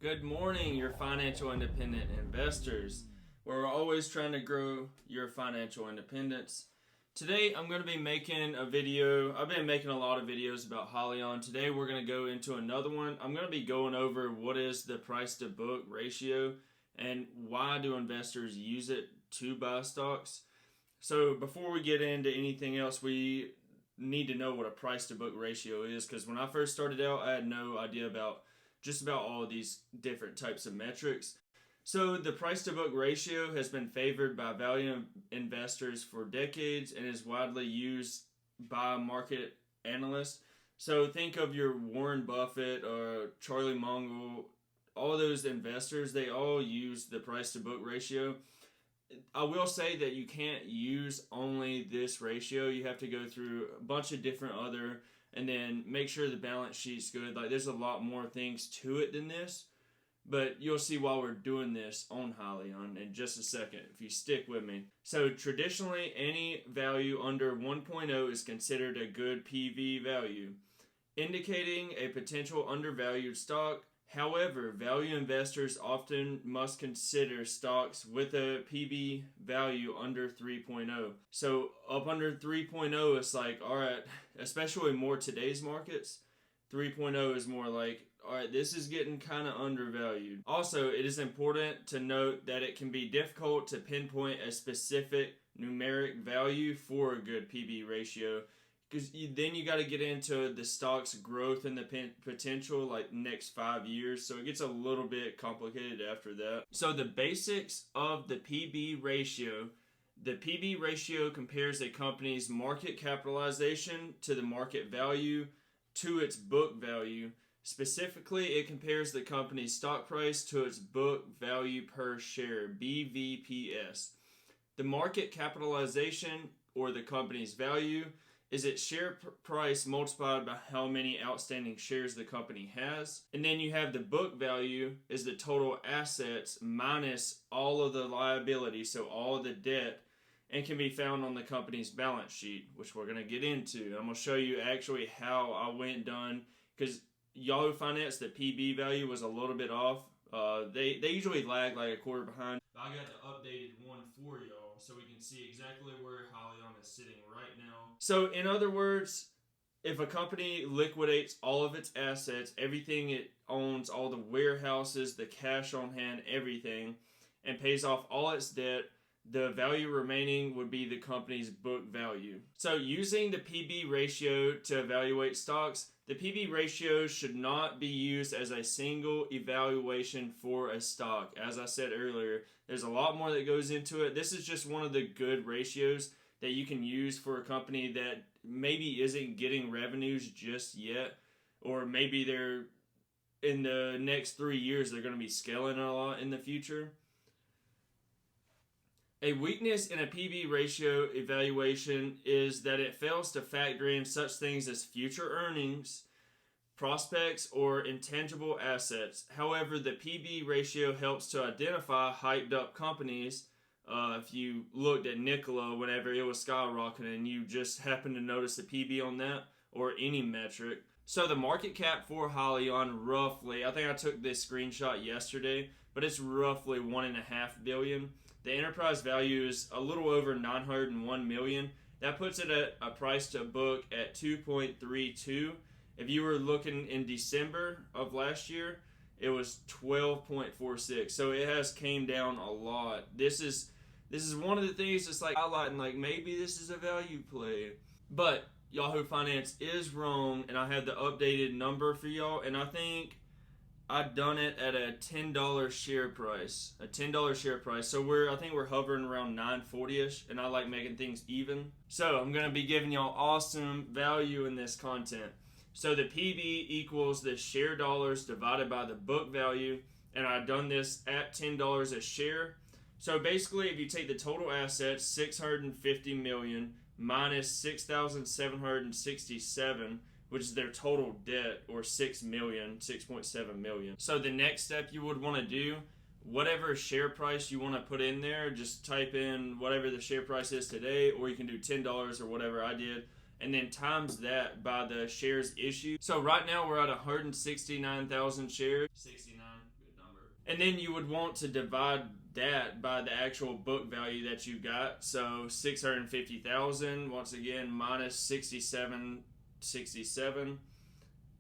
Good morning, your financial independent investors. We're always trying to grow your financial independence. Today, I'm going to be making a video. I've been making a lot of videos about Hyliion. Today, we're going to go into another one. I'm going to be going over what is the price to book ratio and why do investors use it to buy stocks. So before we get into anything else, we need to know what a price to book ratio is, because when I first started out, I had no idea about just about all of these different types of metrics. So the price to book ratio has been favored by value investors for decades and is widely used by market analysts. So think of your Warren Buffett or Charlie Munger, all those investors, they all use the price to book ratio. I will say that you can't use only this ratio. You have to go through a bunch of different other, and then make sure the balance sheet's good. Like, there's a lot more things to it than this, but you'll see why we're doing this on Hyliion in just a second if you stick with me. So traditionally, any value under 1.0 is considered a good PV value, indicating a potential undervalued stock. However, value investors often must consider stocks with a PB value under 3.0. So up under 3.0, it's like, all right, especially more today's markets, 3.0 is more like, all right, this is getting kind of undervalued. Also, it is important to note that it can be difficult to pinpoint a specific numeric value for a good PB ratio, because then you got to get into the stock's growth and the potential like next 5 years. So it gets a little bit complicated after that. So the basics of the PB ratio. The PB ratio compares a company's market capitalization to the market value to its book value. Specifically, it compares the company's stock price to its book value per share, BVPS. The market capitalization, or the company's value, is its share price multiplied by how many outstanding shares the company has. And then you have the book value is the total assets minus all of the liabilities, so all of the debt, and can be found on the company's balance sheet, which we're going to get into. I'm going to show you actually how I went done, because Yahoo Finance, the PB value was a little bit off. They usually lag like a quarter behind. I got the updated one for y'all so we can see exactly where Hyliion is sitting right now. So in other words, if a company liquidates all of its assets, everything it owns, all the warehouses, the cash on hand, everything, and pays off all its debt, the value remaining would be the company's book value. So using the PB ratio to evaluate stocks, the PB ratio should not be used as a single evaluation for a stock. As I said earlier, there's a lot more that goes into it. This is just one of the good ratios that you can use for a company that maybe isn't getting revenues just yet, or maybe they're in the next 3 years they're going to be scaling a lot in the future. A weakness in a PB ratio evaluation is that it fails to factor in such things as future earnings, prospects, or intangible assets. However, the PB ratio helps to identify hyped up companies. If you looked at Nikola whenever it was skyrocketing and you just happened to notice the PB on that, or any metric. So the market cap for Hyliion, roughly, I think I took this screenshot yesterday, but it's roughly $1.5 billion. The enterprise value is a little over $901 million. That puts it at a price to book at 2.32. If you were looking in December of last year, it was 12.46. So it has came down a lot. This is one of the things that's like highlighting, like, maybe this is a value play. But Yahoo Finance is wrong, and I have the updated number for y'all, and I think I've done it at a $10 share price. A $10 share price. So I think we're hovering around 940-ish, and I like making things even. So I'm going to be giving y'all awesome value in this content. So the PB equals the share dollars divided by the book value, and I've done this at $10 a share. So basically, if you take the total assets, $650 million minus 6,767, which is their total debt, or $6.7 million. So the next step you would want to do, whatever share price you want to put in there, just type in whatever the share price is today, or you can do $10 or whatever I did, and then times that by the shares issued. So right now we're at 169,000 shares. 69, good And then you would want to divide that by the actual book value that you got. So 650,000, once again, minus 6767.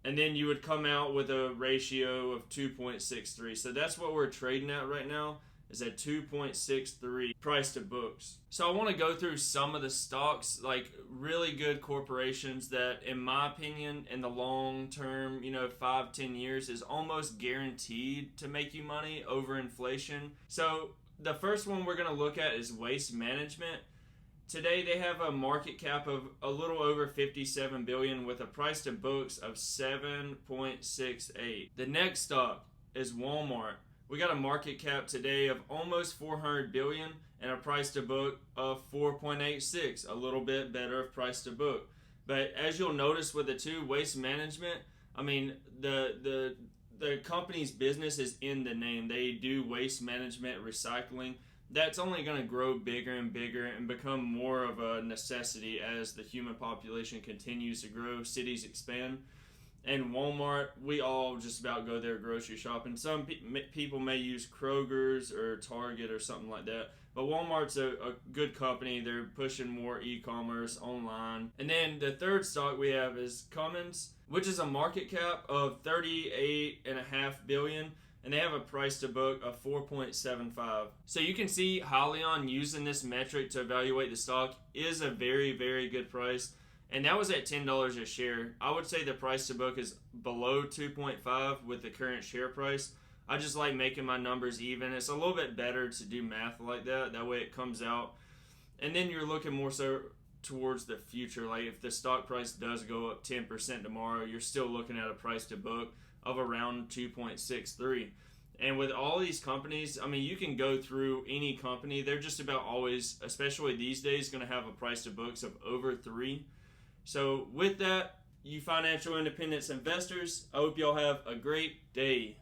And then you would come out with a ratio of 2.63. So that's what we're trading at right now, is at 2.63 price to books. So I want to go through some of the stocks, like really good corporations that, in my opinion, in the long term, 5-10 years, is almost guaranteed to make you money over inflation. So the first one we're going to look at is Waste Management. Today they have a market cap of a little over 57 billion with a price to books of 7.68. The next stock is Walmart. We got a market cap today of almost 400 billion and a price to book of 4.86, a little bit better of price to book. But as you'll notice with the two, Waste Management, I mean, the company's business is in the name. They do waste management, recycling. That's only going to grow bigger and bigger and become more of a necessity as the human population continues to grow, cities expand. And Walmart, we all just about go there grocery shopping. Some people may use Kroger's or Target or something like that. But Walmart's a good company. They're pushing more e-commerce online. And then the third stock we have is Cummins, which is a market cap of 38.5 billion. And they have a price to book of 4.75. So you can see Hyliion, using this metric to evaluate the stock, is a very, very good price. And that was at $10 a share. I would say the price to book is below 2.5 with the current share price. I just like making my numbers even. It's a little bit better to do math like that. That way it comes out. And then you're looking more so towards the future. Like if the stock price does go up 10% tomorrow, you're still looking at a price to book of around 2.63. And with all these companies, I mean, you can go through any company. They're just about always, especially these days, going to have a price to books of over 3. So with that, you financial independence investors, I hope y'all have a great day.